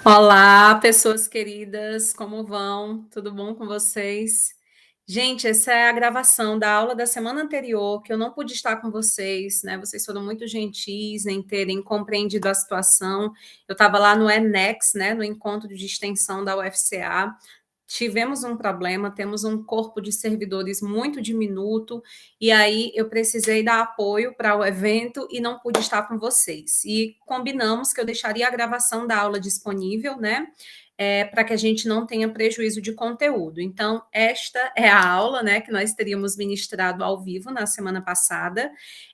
Olá, pessoas queridas, como vão? Tudo bom com vocês? Gente, essa é a gravação da aula da semana anterior, que eu não pude estar com vocês, né? Vocês foram muito gentis em terem compreendido a situação. Eu estava lá no ENEX, né, no encontro de extensão da UFCA. Tivemos um problema, temos um corpo de servidores muito diminuto, e aí eu precisei dar apoio para o evento e não pude estar com vocês. E combinamos que eu deixaria a gravação da aula disponível, né? Para que a gente não tenha prejuízo de conteúdo. Então, esta é a aula, né, que nós teríamos ministrado ao vivo na semana passada,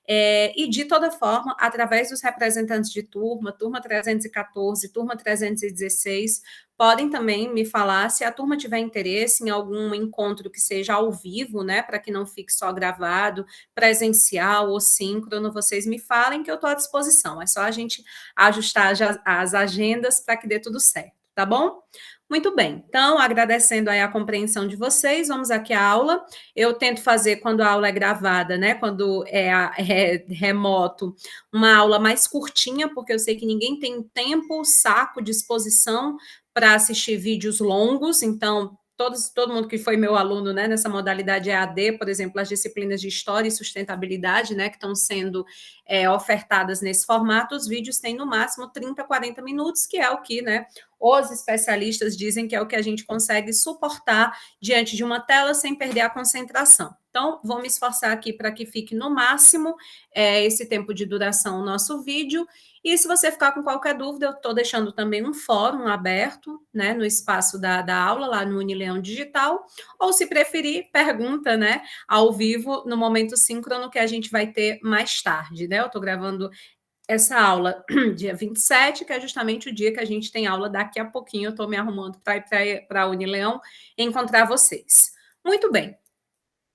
e de toda forma, através dos representantes de turma 314, turma 316, podem também me falar se a turma tiver interesse em algum encontro que seja ao vivo, né, para que não fique só gravado, presencial ou síncrono, vocês me falem que eu estou à disposição. É só a gente ajustar as agendas para que dê tudo certo, tá bom? Muito bem, então, agradecendo aí a compreensão de vocês, vamos aqui à aula. Eu tento fazer, quando a aula é gravada, né, quando é remoto, uma aula mais curtinha, porque eu sei que ninguém tem tempo, saco, disposição para assistir vídeos longos, então todo mundo que foi meu aluno, né, nessa modalidade EAD, por exemplo, as disciplinas de História e Sustentabilidade, né, que estão sendo ofertadas nesse formato, os vídeos têm no máximo 30, 40 minutos, que é o que, né, os especialistas dizem que é o que a gente consegue suportar diante de uma tela sem perder a concentração. Então, vou me esforçar aqui para que fique no máximo esse tempo de duração o nosso vídeo. E se você ficar com qualquer dúvida, eu estou deixando também um fórum aberto, né, no espaço da aula, lá no Unileão Digital, ou se preferir, pergunta, né, ao vivo, no momento síncrono que a gente vai ter mais tarde, né? Eu estou gravando essa aula dia 27, que é justamente o dia que a gente tem aula daqui a pouquinho. Eu estou me arrumando para ir para a Unileão encontrar vocês. Muito bem.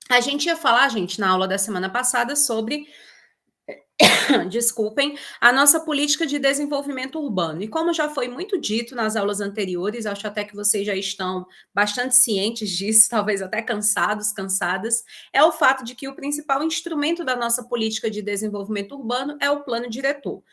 A gente ia falar, gente, na aula da semana passada sobre desculpem, a nossa política de desenvolvimento urbano. E como já foi muito dito nas aulas anteriores, acho até que vocês já estão bastante cientes disso, talvez até cansados, cansadas, é o fato de que o principal instrumento da nossa política de desenvolvimento urbano é o plano diretor.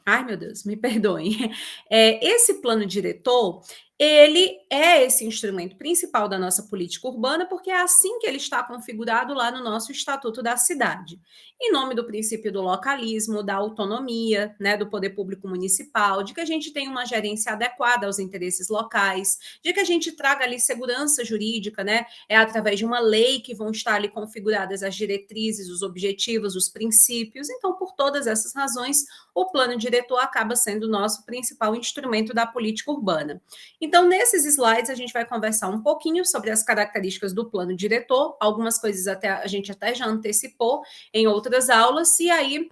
Ai, meu Deus, me perdoem. Esse plano diretor, ele é esse instrumento principal da nossa política urbana, porque é assim que ele está configurado lá no nosso Estatuto da Cidade. Em nome do princípio do localismo, da autonomia, né, do poder público municipal, de que a gente tenha uma gerência adequada aos interesses locais, de que a gente traga ali segurança jurídica, né, através de uma lei que vão estar ali configuradas as diretrizes, os objetivos, os princípios. Então, por todas essas razões, o plano diretor acaba sendo o nosso principal instrumento da política urbana. Então, nesses slides, a gente vai conversar um pouquinho sobre as características do plano diretor, algumas coisas a gente até já antecipou em outras aulas, e aí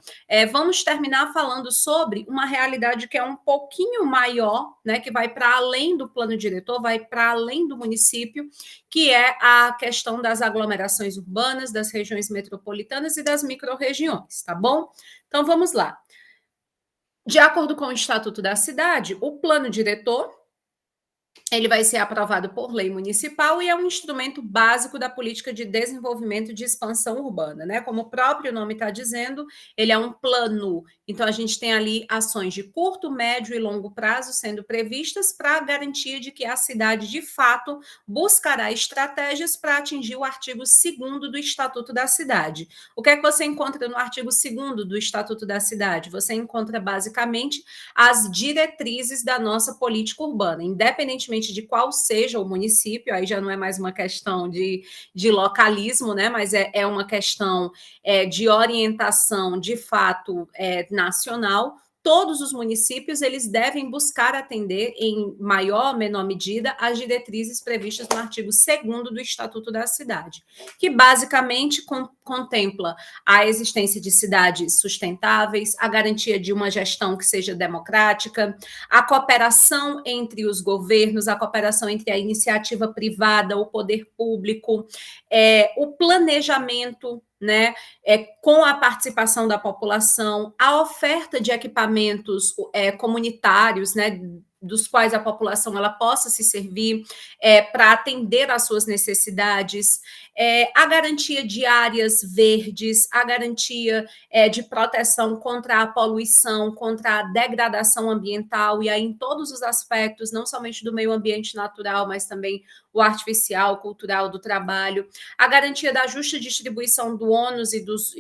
vamos terminar falando sobre uma realidade que é um pouquinho maior, né, que vai para além do plano diretor, vai para além do município, que é a questão das aglomerações urbanas, das regiões metropolitanas e das micro-regiões, tá bom? Então, vamos lá. De acordo com o Estatuto da Cidade, o plano diretor ele vai ser aprovado por lei municipal e é um instrumento básico da política de desenvolvimento e de expansão urbana, né? Como o próprio nome está dizendo, ele é um plano. Então, a gente tem ali ações de curto, médio e longo prazo sendo previstas para a garantia de que a cidade, de fato, buscará estratégias para atingir o artigo 2º do Estatuto da Cidade. O que é que você encontra no artigo 2º do Estatuto da Cidade? Você encontra, basicamente, as diretrizes da nossa política urbana, independentemente de qual seja o município, aí já não é mais uma questão de localismo, né, mas é uma questão de orientação, de fato, nacional. Todos os municípios eles devem buscar atender, em maior ou menor medida, as diretrizes previstas no artigo 2º do Estatuto da Cidade, que basicamente contempla a existência de cidades sustentáveis, a garantia de uma gestão que seja democrática, a cooperação entre os governos, a cooperação entre a iniciativa privada, o poder público, o planejamento, né, com a participação da população, a oferta de equipamentos comunitários, né, dos quais a população ela possa se servir para atender às suas necessidades, a garantia de áreas verdes, a garantia de proteção contra a poluição, contra a degradação ambiental, e aí em todos os aspectos, não somente do meio ambiente natural, mas também o artificial, cultural, do trabalho, a garantia da justa distribuição do ônus e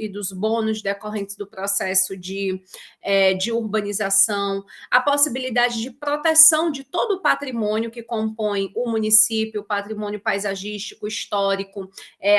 dos bônus decorrentes do processo de urbanização, a possibilidade de proteção de todo o patrimônio que compõe o município, patrimônio paisagístico, histórico,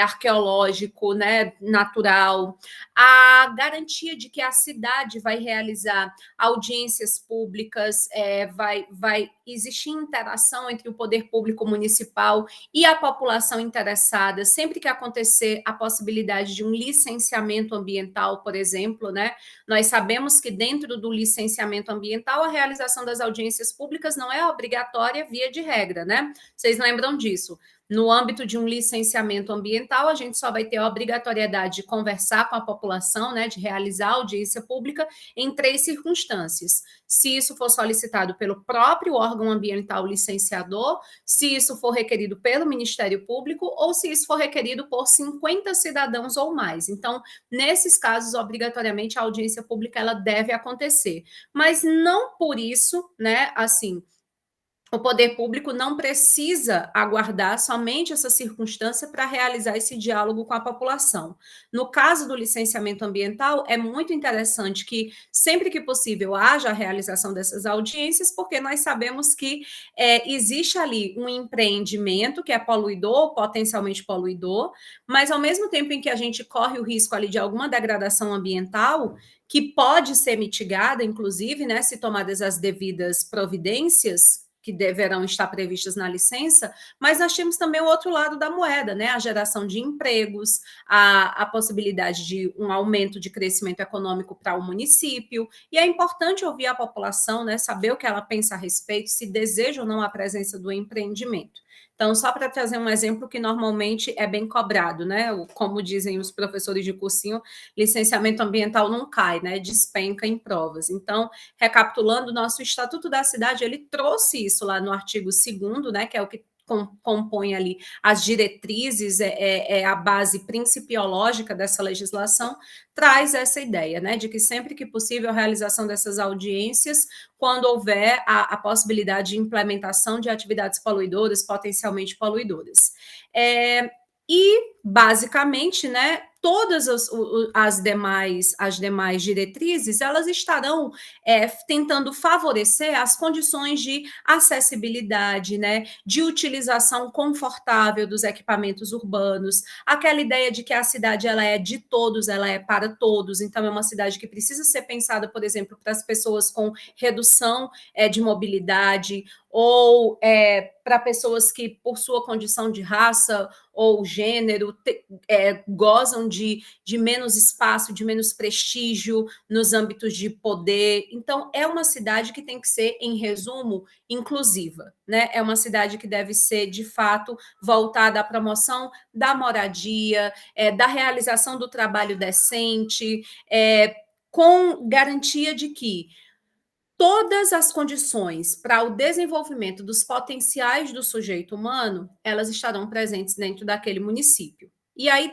arqueológico, né, natural, a garantia de que a cidade vai realizar audiências públicas, vai existir interação entre o poder público municipal e a população interessada, sempre que acontecer a possibilidade de um licenciamento ambiental, por exemplo, né? Nós sabemos que dentro do licenciamento ambiental, a realização das audiências públicas não é obrigatória via de regra, né? Vocês lembram disso? No âmbito de um licenciamento ambiental, a gente só vai ter a obrigatoriedade de conversar com a população, né, de realizar audiência pública em 3 circunstâncias. Se isso for solicitado pelo próprio órgão ambiental licenciador, se isso for requerido pelo Ministério Público ou se isso for requerido por 50 cidadãos ou mais. Então, nesses casos, obrigatoriamente, a audiência pública ela deve acontecer. Mas não por isso, né, assim, o poder público não precisa aguardar somente essa circunstância para realizar esse diálogo com a população. No caso do licenciamento ambiental, é muito interessante que, sempre que possível, haja a realização dessas audiências, porque nós sabemos que existe ali um empreendimento que é poluidor, potencialmente poluidor, mas ao mesmo tempo em que a gente corre o risco ali de alguma degradação ambiental, que pode ser mitigada, inclusive, né, se tomadas as devidas providências, que deverão estar previstas na licença, mas nós temos também o outro lado da moeda, né? A geração de empregos, a possibilidade de um aumento de crescimento econômico para o município, e é importante ouvir a população, né? Saber o que ela pensa a respeito, se deseja ou não a presença do empreendimento. Então, só para trazer um exemplo que normalmente é bem cobrado, né? Como dizem os professores de cursinho, licenciamento ambiental não cai, né? Despenca em provas. Então, recapitulando, nosso Estatuto da Cidade, ele trouxe isso lá no artigo 2º, né, que é o que compõe ali as diretrizes, é a base principiológica dessa legislação, traz essa ideia, né, de que sempre que possível a realização dessas audiências, quando houver a possibilidade de implementação de atividades poluidoras, potencialmente poluidoras. E, basicamente, né, todas as demais diretrizes, elas estarão tentando favorecer as condições de acessibilidade, né, de utilização confortável dos equipamentos urbanos, aquela ideia de que a cidade ela é de todos, ela é para todos, então é uma cidade que precisa ser pensada, por exemplo, para as pessoas com redução de mobilidade, ou para pessoas que, por sua condição de raça ou gênero, gozam de menos espaço, de menos prestígio nos âmbitos de poder. Então, é uma cidade que tem que ser, em resumo, inclusiva, né? É uma cidade que deve ser, de fato, voltada à promoção da moradia, da realização do trabalho decente, com garantia de que todas as condições para o desenvolvimento dos potenciais do sujeito humano, elas estarão presentes dentro daquele município. E aí,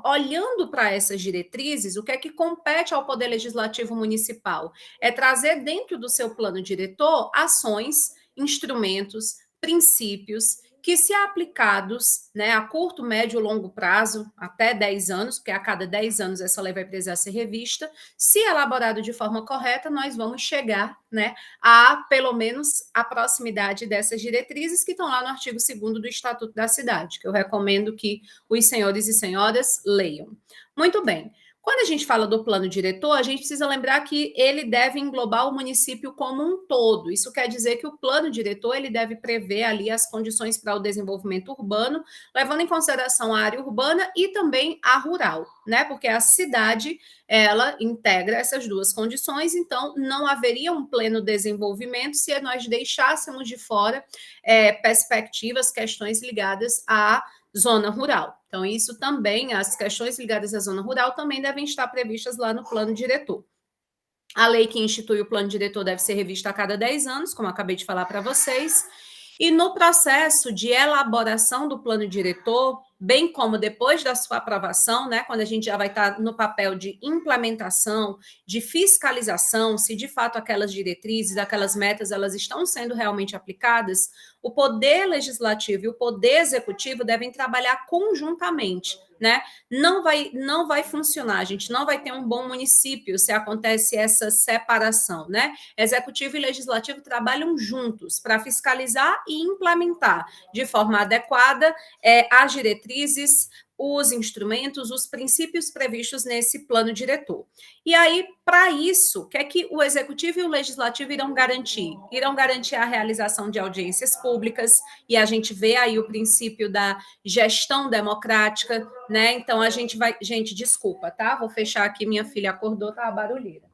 olhando para essas diretrizes, o que é que compete ao Poder Legislativo Municipal? É trazer dentro do seu plano diretor ações, instrumentos, princípios que, se aplicados, né, a curto, médio e longo prazo, até 10 anos, porque a cada 10 anos essa lei vai precisar ser revista, se elaborado de forma correta, nós vamos chegar, né, a, pelo menos, a proximidade dessas diretrizes que estão lá no artigo 2º do Estatuto da Cidade, que eu recomendo que os senhores e senhoras leiam. Muito bem. Quando a gente fala do plano diretor, a gente precisa lembrar que ele deve englobar o município como um todo. Isso quer dizer que o plano diretor ele deve prever ali as condições para o desenvolvimento urbano, levando em consideração a área urbana e também a rural, né? Porque a cidade ela integra essas duas condições, então não haveria um pleno desenvolvimento se nós deixássemos de fora perspectivas, questões ligadas à zona rural. Então, isso também, as questões ligadas à zona rural também devem estar previstas lá no plano diretor. A lei que institui o plano diretor deve ser revista a cada 10 anos, como eu acabei de falar para vocês. E no processo de elaboração do plano diretor, bem como depois da sua aprovação, né, quando a gente já vai estar no papel de implementação, de fiscalização, se de fato aquelas diretrizes, aquelas metas, elas estão sendo realmente aplicadas, o poder legislativo e o poder executivo devem trabalhar conjuntamente, né? Não vai funcionar, a gente não vai ter um bom município se acontece essa separação, né? Executivo e legislativo trabalham juntos para fiscalizar e implementar de forma adequada as diretrizes, os instrumentos, os princípios previstos nesse plano diretor. E aí, para isso, o que é que o executivo e o legislativo irão garantir? Irão garantir a realização de audiências públicas, e a gente vê aí o princípio da gestão democrática, né? Então a gente vai. Gente, desculpa, tá? Vou fechar aqui, minha filha acordou, tá a barulheira.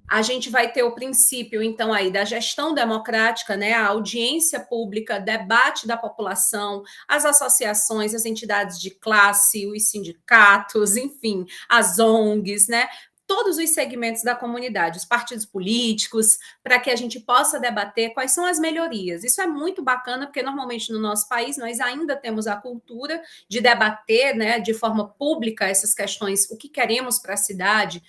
A gente vai ter o princípio, então, aí da gestão democrática, né, a audiência pública, debate da população, as associações, as entidades de classe, os sindicatos, enfim, as ONGs, né, todos os segmentos da comunidade, os partidos políticos, para que a gente possa debater quais são as melhorias. Isso é muito bacana, porque normalmente no nosso país nós ainda temos a cultura de debater, né, de forma pública essas questões, o que queremos para a cidade,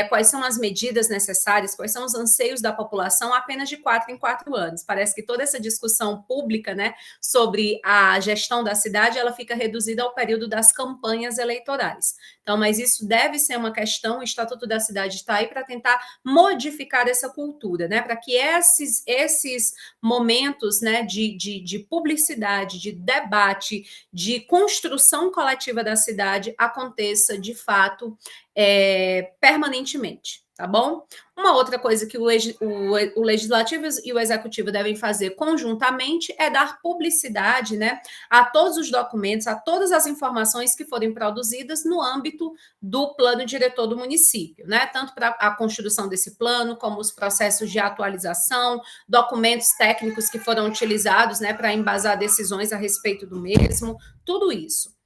quais são as medidas necessárias, quais são os anseios da população apenas de 4 em 4 anos. Parece que toda essa discussão pública, né, sobre a gestão da cidade, ela fica reduzida ao período das campanhas eleitorais. Então, mas isso deve ser uma questão, o Estatuto da Cidade está aí para tentar modificar essa cultura, né, para que esses momentos, né, de publicidade, de debate, de construção coletiva da cidade aconteça de fato permanentemente, tá bom? Uma outra coisa que o legislativo e o executivo devem fazer conjuntamente é dar publicidade, né, a todos os documentos, a todas as informações que forem produzidas no âmbito do plano diretor do município, né, tanto para a construção desse plano, como os processos de atualização, documentos técnicos que foram utilizados, né, para embasar decisões a respeito do mesmo, tudo isso.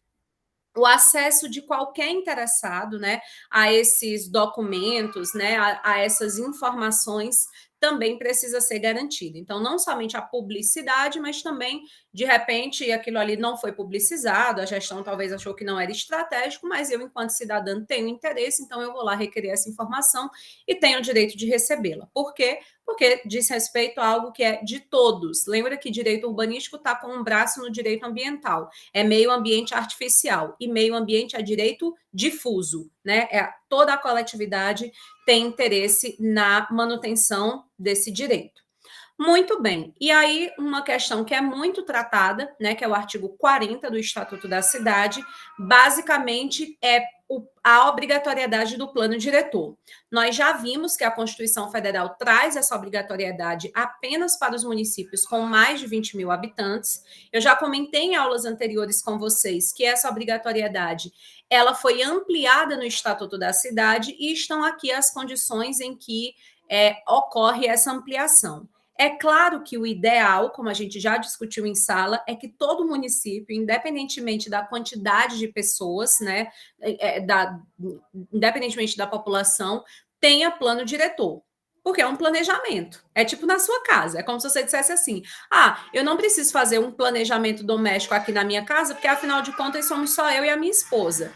O acesso de qualquer interessado, né, a esses documentos, né, a essas informações também precisa ser garantido. Então, não somente a publicidade, mas também, de repente, aquilo ali não foi publicizado, a gestão talvez achou que não era estratégico, mas eu, enquanto cidadã, tenho interesse, então eu vou lá requerer essa informação e tenho o direito de recebê-la. Por quê? Porque diz respeito a algo que é de todos. Lembra que direito urbanístico está com um braço no direito ambiental. É meio ambiente artificial e meio ambiente é direito difuso, né? Toda a coletividade tem interesse na manutenção desse direito. Muito bem. E aí, uma questão que é muito tratada, né, que é o artigo 40 do Estatuto da Cidade, basicamente é a obrigatoriedade do plano diretor. Nós já vimos que a Constituição Federal traz essa obrigatoriedade apenas para os municípios com mais de 20 mil habitantes. Eu já comentei em aulas anteriores com vocês que essa obrigatoriedade ela foi ampliada no Estatuto da Cidade e estão aqui as condições em que ocorre essa ampliação. É claro que o ideal, como a gente já discutiu em sala, é que todo município, independentemente da quantidade de pessoas, né, independentemente da população, tenha plano diretor. Porque é um planejamento. É tipo na sua casa. É como se você dissesse assim: eu não preciso fazer um planejamento doméstico aqui na minha casa, porque afinal de contas somos só eu e a minha esposa.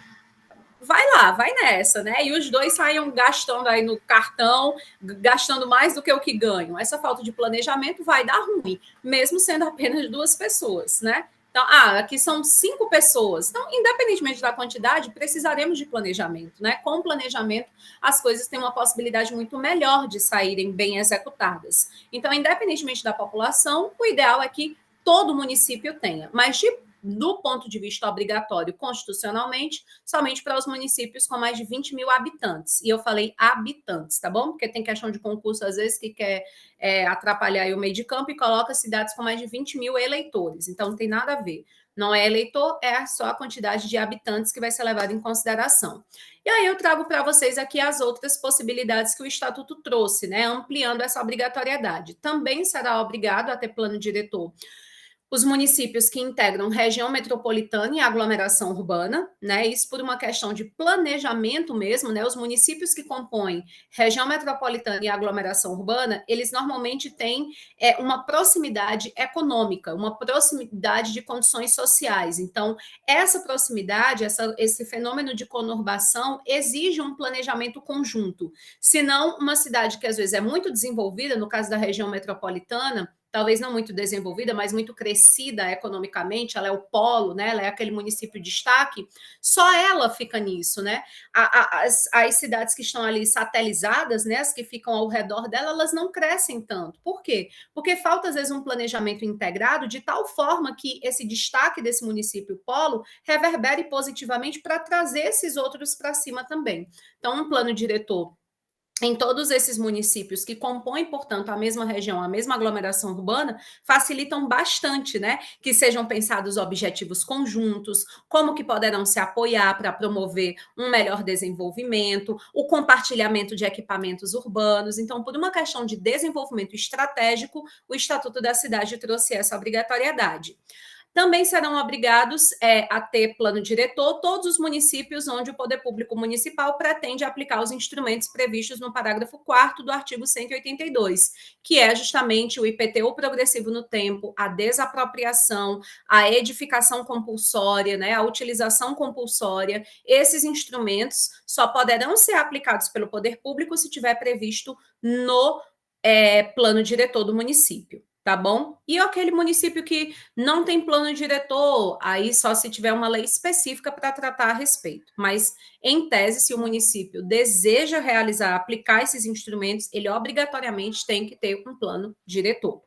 Vai lá, vai nessa, né? E os dois saiam gastando aí no cartão, gastando mais do que o que ganham. Essa falta de planejamento vai dar ruim, mesmo sendo apenas 2 pessoas, né? Então, aqui são 5 pessoas. Então, independentemente da quantidade, precisaremos de planejamento, né? Com planejamento, as coisas têm uma possibilidade muito melhor de saírem bem executadas. Então, independentemente da população, o ideal é que todo município tenha, mas do ponto de vista obrigatório constitucionalmente, somente para os municípios com mais de 20 mil habitantes. E eu falei habitantes, tá bom? Porque tem questão de concurso, às vezes, que quer atrapalhar aí o meio de campo e coloca cidades com mais de 20 mil eleitores. Então, não tem nada a ver. Não é eleitor, é só a quantidade de habitantes que vai ser levada em consideração. E aí eu trago para vocês aqui as outras possibilidades que o Estatuto trouxe, né? Ampliando essa obrigatoriedade. Também será obrigado a ter plano diretor Os municípios que integram região metropolitana e aglomeração urbana, né? Isso por uma questão de planejamento mesmo, né? Os municípios que compõem região metropolitana e aglomeração urbana, eles normalmente têm uma proximidade econômica, uma proximidade de condições sociais. Então, essa proximidade, esse fenômeno de conurbação exige um planejamento conjunto. Senão, uma cidade que às vezes é muito desenvolvida, no caso da região metropolitana, talvez não muito desenvolvida, mas muito crescida economicamente, ela é o polo, né? Ela é aquele município de destaque, só ela fica nisso, né? As cidades que estão ali satelizadas, né? As que ficam ao redor dela, elas não crescem tanto. Por quê? Porque falta, às vezes, um planejamento integrado de tal forma que esse destaque desse município polo reverbere positivamente para trazer esses outros para cima também. Então, um plano diretor em todos esses municípios que compõem, portanto, a mesma região, a mesma aglomeração urbana, facilitam bastante, né? Que sejam pensados objetivos conjuntos, como que poderão se apoiar para promover um melhor desenvolvimento, o compartilhamento de equipamentos urbanos. Então, por uma questão de desenvolvimento estratégico, o Estatuto da Cidade trouxe essa obrigatoriedade. Também serão obrigados a ter plano diretor todos os municípios onde o poder público municipal pretende aplicar os instrumentos previstos no parágrafo 4º do artigo 182, que é justamente o IPTU progressivo no tempo, a desapropriação, a edificação compulsória, né, a utilização compulsória. Esses instrumentos só poderão ser aplicados pelo poder público se tiver previsto no plano diretor do município. Tá bom? E aquele município que não tem plano diretor, aí só se tiver uma lei específica para tratar a respeito. Mas, em tese, se o município deseja realizar, aplicar esses instrumentos, ele obrigatoriamente tem que ter um plano diretor.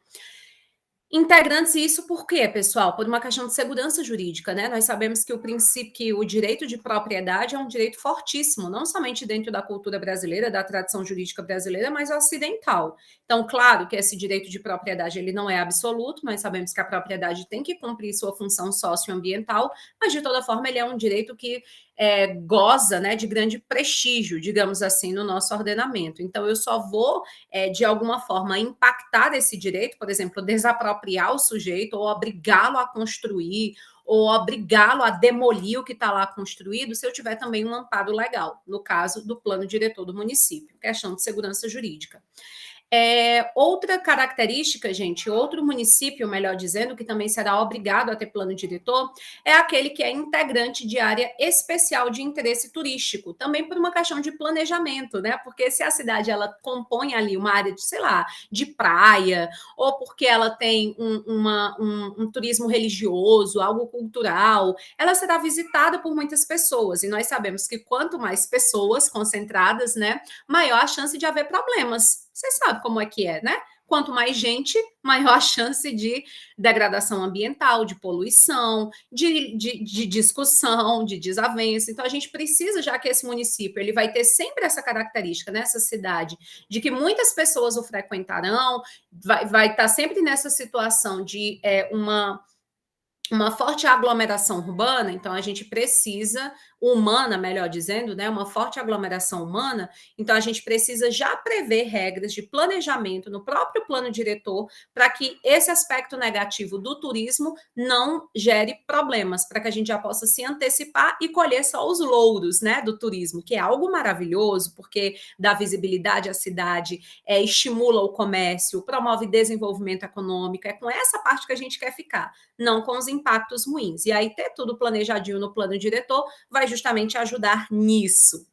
Integrantes, isso por quê, pessoal? Por uma questão de segurança jurídica, né? Nós sabemos que o princípio, que o direito de propriedade é um direito fortíssimo, não somente dentro da cultura brasileira, da tradição jurídica brasileira, mas ocidental. Então, claro que esse direito de propriedade ele não é absoluto, nós sabemos que a propriedade tem que cumprir sua função socioambiental, mas de toda forma ele é um direito que goza, né, de grande prestígio, digamos assim, no nosso ordenamento. Então, eu só vou, de alguma forma, impactar esse direito, por exemplo, desapropriar o sujeito ou obrigá-lo a construir ou obrigá-lo a demolir o que está lá construído, se eu tiver também um amparo legal, no caso do plano diretor do município, questão de segurança jurídica. Outra característica, gente, outro município, melhor dizendo, que também será obrigado a ter plano diretor, é aquele que é integrante de área especial de interesse turístico, também por uma questão de planejamento, né? Porque se a cidade ela compõe ali uma área de, sei lá, de praia, ou porque ela tem um turismo religioso, algo cultural, ela será visitada por muitas pessoas, e nós sabemos que quanto mais pessoas concentradas, né, maior a chance de haver problemas. Você sabe como é que é, né? Quanto mais gente, maior a chance de degradação ambiental, de poluição, de discussão, de desavença. Então, a gente precisa, já que esse município ele vai ter sempre essa característica nessa cidade, de que muitas pessoas o frequentarão, vai estar sempre nessa situação de uma forte aglomeração urbana, então a gente precisa, humana, melhor dizendo, né, uma forte aglomeração humana, então a gente precisa já prever regras de planejamento no próprio plano diretor para que esse aspecto negativo do turismo não gere problemas, para que a gente já possa se antecipar e colher só os louros, né, do turismo, que é algo maravilhoso, porque dá visibilidade à cidade, estimula o comércio, promove desenvolvimento econômico, é com essa parte que a gente quer ficar, não com os impactos ruins. E aí, ter tudo planejadinho no plano diretor vai justamente ajudar nisso.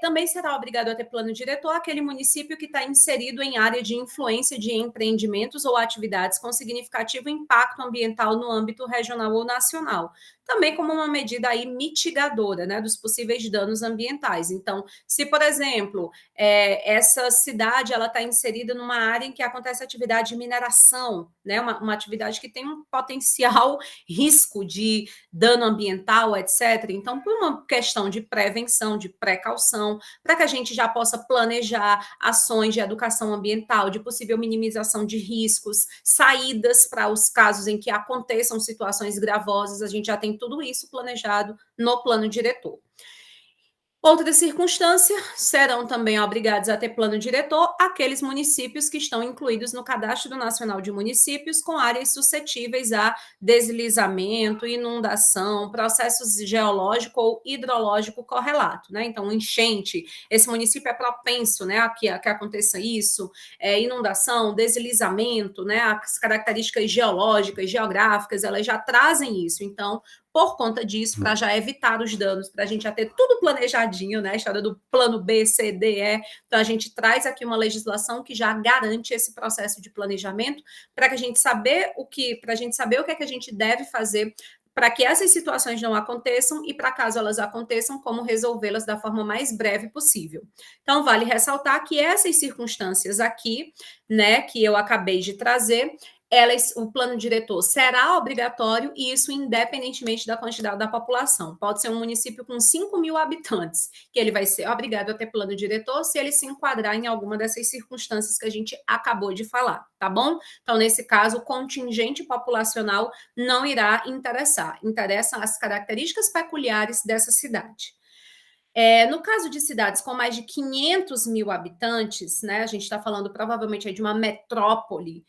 Também será obrigado a ter plano diretor aquele município que está inserido em área de influência de empreendimentos ou atividades com significativo impacto ambiental no âmbito regional ou nacional, também como uma medida aí mitigadora, né, dos possíveis danos ambientais. Então, se, por exemplo, essa cidade ela está inserida numa área em que acontece atividade de mineração, né, uma atividade que tem um potencial risco de dano ambiental, etc. Então, por uma questão de prevenção, de precaução, para que a gente já possa planejar ações de educação ambiental, de possível minimização de riscos, saídas para os casos em que aconteçam situações gravosas, a gente já tem tudo isso planejado no plano diretor. Outra circunstância, serão também obrigados a ter plano diretor aqueles municípios que estão incluídos no Cadastro Nacional de Municípios com áreas suscetíveis a deslizamento, inundação, processos geológico ou hidrológico correlato, né? Então, enchente, esse município é propenso, né, a que aconteça isso, inundação, deslizamento, né? As características geológicas, geográficas, elas já trazem isso. Então, por conta disso, para já evitar os danos, para a gente já ter tudo planejadinho, né? A história do plano B, C, D, E. Então, a gente traz aqui uma legislação que já garante esse processo de planejamento para que a gente saber para a gente saber o que é que a gente deve fazer para que essas situações não aconteçam e para caso elas aconteçam, como resolvê-las da forma mais breve possível. Então, vale ressaltar que essas circunstâncias aqui, né, que eu acabei de trazer, o plano diretor será obrigatório e isso independentemente da quantidade da população. Pode ser um município com 5.000 habitantes, que ele vai ser obrigado a ter plano diretor se ele se enquadrar em alguma dessas circunstâncias que a gente acabou de falar, tá bom? Então, nesse caso, o contingente populacional não irá interessar. Interessam as características peculiares dessa cidade. No caso de cidades com mais de 500.000 habitantes, né, a gente está falando provavelmente de uma metrópole,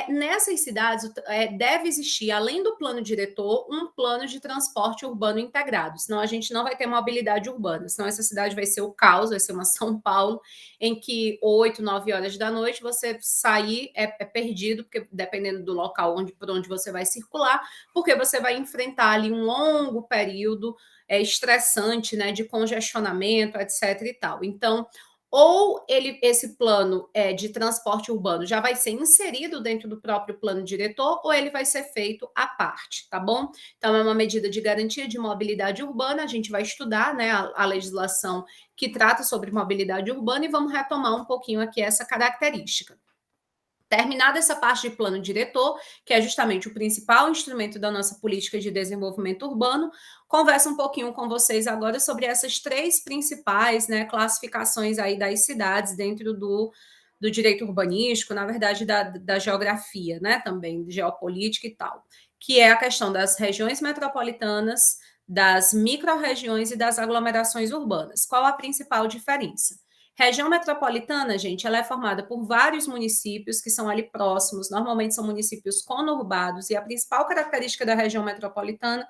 nessas cidades deve existir, além do plano diretor, um plano de transporte urbano integrado, senão a gente não vai ter mobilidade urbana, senão essa cidade vai ser o caos, vai ser uma São Paulo, em que 8, 9 horas da noite você sair é perdido, porque dependendo do local por onde você vai circular, porque você vai enfrentar ali um longo período estressante, né, de congestionamento, etc. e tal. Então, ou esse plano de transporte urbano já vai ser inserido dentro do próprio plano diretor, ou ele vai ser feito à parte, tá bom? Então, é uma medida de garantia de mobilidade urbana, a gente vai estudar, né, a legislação que trata sobre mobilidade urbana e vamos retomar um pouquinho aqui essa característica. Terminada essa parte de plano diretor, que é justamente o principal instrumento da nossa política de desenvolvimento urbano, converso um pouquinho com vocês agora sobre essas três principais, né, classificações aí das cidades dentro do direito urbanístico, na verdade, da geografia, né, também, de geopolítica e tal, que é a questão das regiões metropolitanas, das micro-regiões e das aglomerações urbanas. Qual a principal diferença? Região metropolitana, gente, ela é formada por vários municípios que são ali próximos, normalmente são municípios conurbados, e a principal característica da região metropolitana,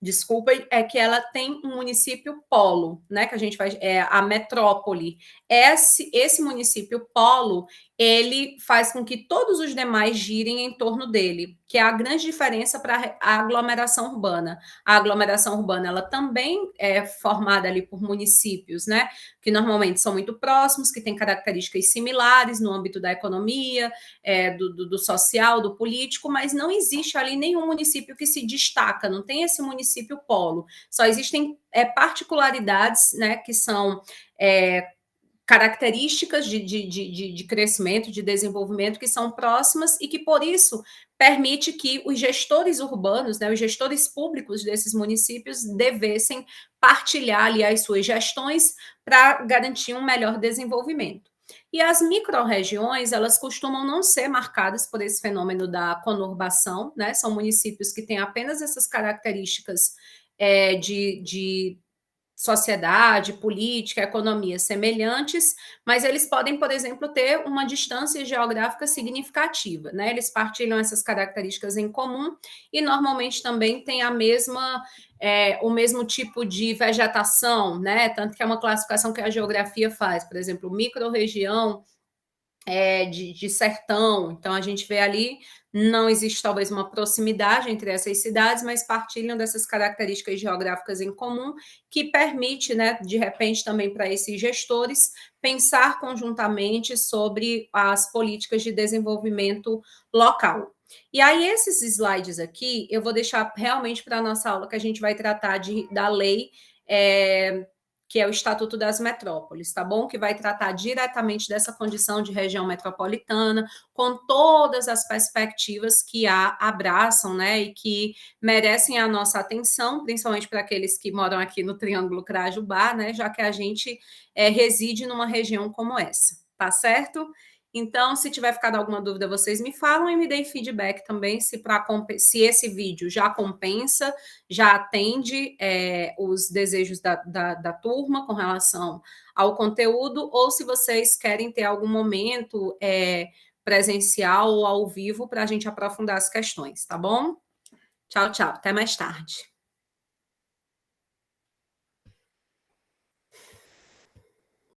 desculpem, é que ela tem um município polo, né? Que a gente vai, a metrópole. Esse município polo, ele faz com que todos os demais girem em torno dele, que é a grande diferença para a aglomeração urbana. A aglomeração urbana, ela também é formada ali por municípios, né? Que normalmente são muito próximos, que têm características similares no âmbito da economia, do social, do político, mas não existe ali nenhum município que se destaca, não tem esse município polo. Só existem particularidades, né, que são características de crescimento, de desenvolvimento que são próximas e que, por isso, permite que os gestores urbanos, né, os gestores públicos desses municípios devessem partilhar ali as suas gestões para garantir um melhor desenvolvimento. E as micro-regiões, elas costumam não ser marcadas por esse fenômeno da conurbação, né? São municípios que têm apenas essas características de sociedade, política, economia semelhantes, mas eles podem, por exemplo, ter uma distância geográfica significativa, né? Eles partilham essas características em comum e normalmente também têm o mesmo tipo de vegetação, né? Tanto que é uma classificação que a geografia faz, por exemplo, micro-região de sertão. Então, a gente vê ali, não existe talvez uma proximidade entre essas cidades, mas partilham dessas características geográficas em comum, que permite, né, de repente, também para esses gestores pensar conjuntamente sobre as políticas de desenvolvimento local. E aí, esses slides aqui, eu vou deixar realmente para a nossa aula, que a gente vai tratar da lei que é o Estatuto das Metrópoles, tá bom? Que vai tratar diretamente dessa condição de região metropolitana, com todas as perspectivas que abraçam, né, e que merecem a nossa atenção, principalmente para aqueles que moram aqui no Triângulo Crajubá, né, já que a gente reside numa região como essa, tá certo? Então, se tiver ficado alguma dúvida, vocês me falam e me deem feedback também se esse vídeo já compensa, já atende os desejos da turma com relação ao conteúdo, ou se vocês querem ter algum momento presencial ou ao vivo para a gente aprofundar as questões, tá bom? Tchau, tchau. Até mais tarde.